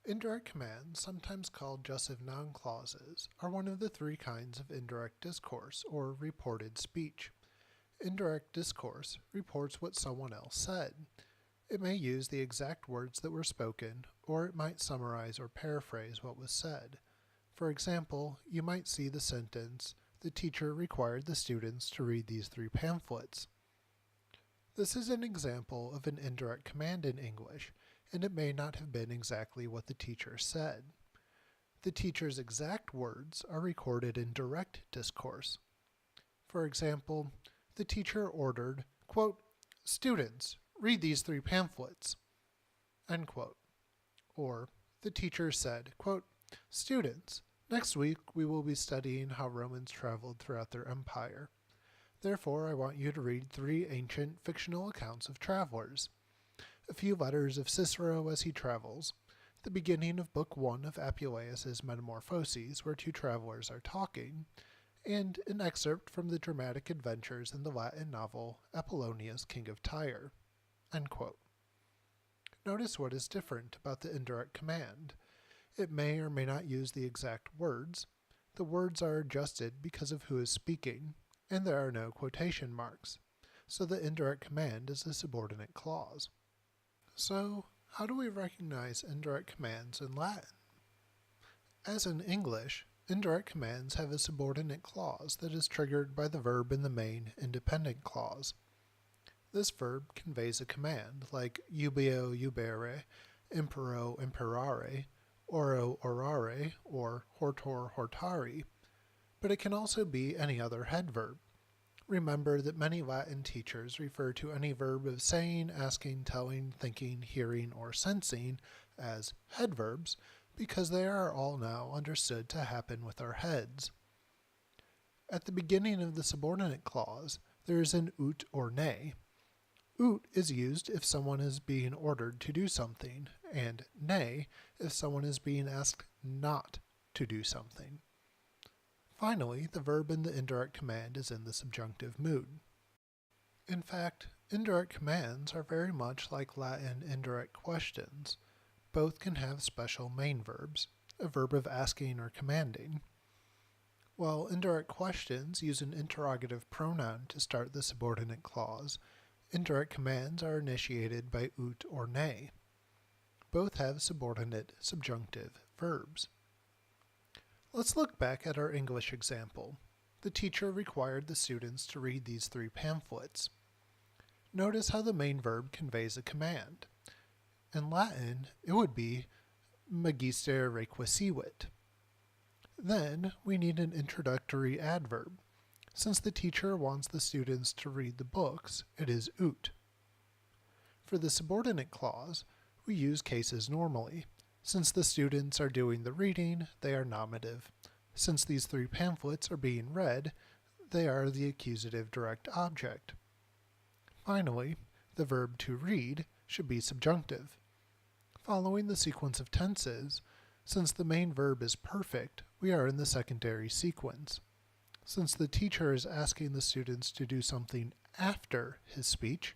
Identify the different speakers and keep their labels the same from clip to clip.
Speaker 1: Indirect commands, sometimes called Jussive noun clauses, are one of the three kinds of indirect discourse, or reported speech. Indirect discourse reports what someone else said. It may use the exact words that were spoken, or it might summarize or paraphrase what was said. For example, you might see the sentence, "The teacher required the students to read these three pamphlets." This is an example of an indirect command in English, and it may not have been exactly what the teacher said. The teacher's exact words are recorded in direct discourse. For example, the teacher ordered, quote, "Students, read these three pamphlets," end quote. Or the teacher said, quote, "Students, next week we will be studying how Romans traveled throughout their empire. Therefore, I want you to read three ancient fictional accounts of travelers. A few letters of Cicero as he travels, the beginning of Book 1 of Apuleius's Metamorphoses, where two travelers are talking, and an excerpt from the dramatic adventures in the Latin novel Apollonius, King of Tyre." End quote. Notice what is different about the indirect command. It may or may not use the exact words. The words are adjusted because of who is speaking, and there are no quotation marks, so the indirect command is a subordinate clause. So, how do we recognize indirect commands in Latin? As in English, indirect commands have a subordinate clause that is triggered by the verb in the main independent clause. This verb conveys a command, like ubeo ubere, impero imperare, oro orare, or hortor hortari, but it can also be any other head verb. Remember that many Latin teachers refer to any verb of saying, asking, telling, thinking, hearing, or sensing as head verbs because they are all now understood to happen with our heads. At the beginning of the subordinate clause, there is an ut or ne. Ut is used if someone is being ordered to do something, and ne if someone is being asked not to do something. Finally, the verb in the indirect command is in the subjunctive mood. In fact, indirect commands are very much like Latin indirect questions. Both can have special main verbs, a verb of asking or commanding. While indirect questions use an interrogative pronoun to start the subordinate clause, indirect commands are initiated by ut or ne. Both have subordinate subjunctive verbs. Let's look back at our English example. The teacher required the students to read these three pamphlets. Notice how the main verb conveys a command. In Latin, it would be magister requisivit. Then we need an introductory adverb. Since the teacher wants the students to read the books, it is ut. For the subordinate clause, we use cases normally. Since the students are doing the reading, they are nominative. Since these three pamphlets are being read, they are the accusative direct object. Finally, the verb to read should be subjunctive. Following the sequence of tenses, since the main verb is perfect, we are in the secondary sequence. Since the teacher is asking the students to do something after his speech,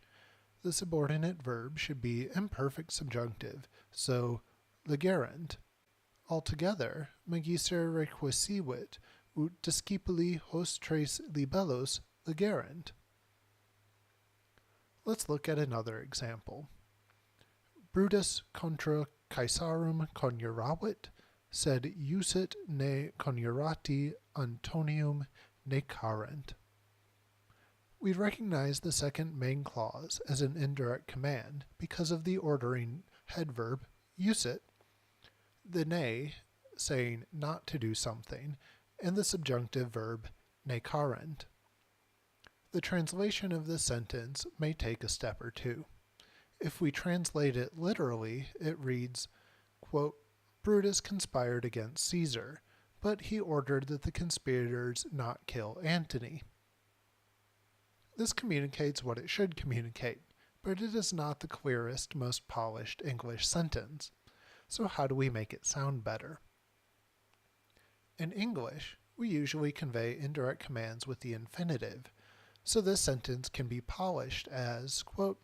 Speaker 1: the subordinate verb should be imperfect subjunctive, so legerent. Altogether, magister requisivit ut discipuli hos tres libellos legerent. Let's look at another example. Brutus contra Caesarum coniuravit, sed iusit ne coniurati Antonium necarent. We recognize the second main clause as an indirect command because of the ordering head verb iusit, the ne saying not to do something, and the subjunctive verb necarent. The translation of this sentence may take a step or two. If we translate it literally, it reads, quote, "Brutus conspired against Caesar, but he ordered that the conspirators not kill Antony." This communicates what it should communicate, but it is not the clearest, most polished English sentence. So how do we make it sound better? In English, we usually convey indirect commands with the infinitive, so this sentence can be polished as, quote,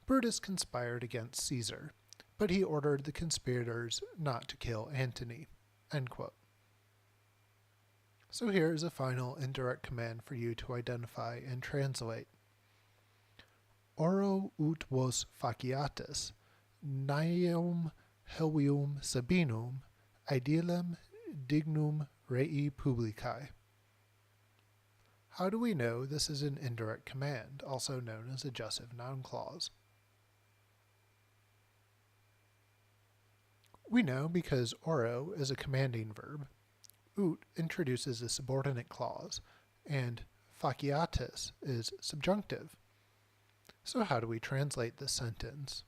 Speaker 1: "Brutus conspired against Caesar, but he ordered the conspirators not to kill Antony. End quote. So here is a final indirect command for you to identify and translate. Oro ut vos faciatis, naeum helvium sabinum, idealem dignum rei publicae. How do we know this is an indirect command, also known as a Jussive noun clause? We know because oro is a commanding verb, ut introduces a subordinate clause, and faciatis is subjunctive. So how do we translate this sentence?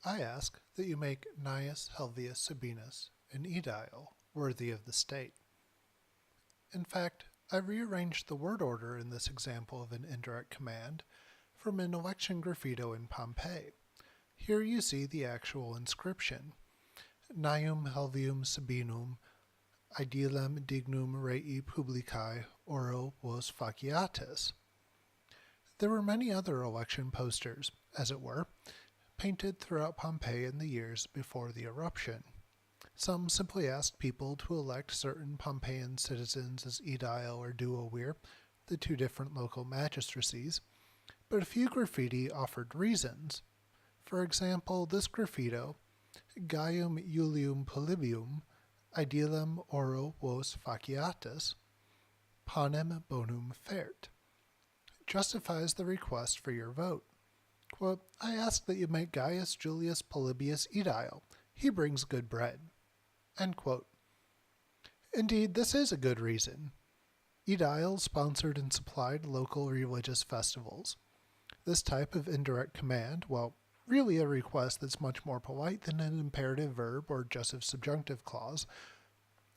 Speaker 1: I ask that you make Gnaeus Helvius Sabinus an aedile worthy of the state. In fact, I rearranged the word order in this example of an indirect command from an election graffito in Pompeii. Here you see the actual inscription, Naeum Helvium Sabinum, idealem dignum rei publicae oro vos faciatis. There were many other election posters, as it were, painted throughout Pompeii in the years before the eruption. Some simply asked people to elect certain Pompeian citizens as aedile or duower, the two different local magistracies, but a few graffiti offered reasons. For example, this graffito, Gaium Iulium Polybium, idealem oro vos faciatis, panem bonum fert, justifies the request for your vote. Quote, I ask that you make Gaius Julius Polybius aedile. He brings good bread. End quote. Indeed, this is a good reason. Aediles sponsored and supplied local religious festivals. This type of indirect command, well, really a request that's much more polite than an imperative verb or Jussive subjunctive clause,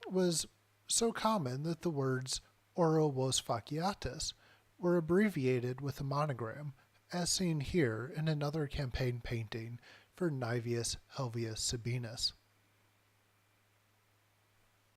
Speaker 1: was so common that the words oro vos faciatis were abbreviated with a monogram, as seen here in another campaign painting for Gnaeus Helvius Sabinus.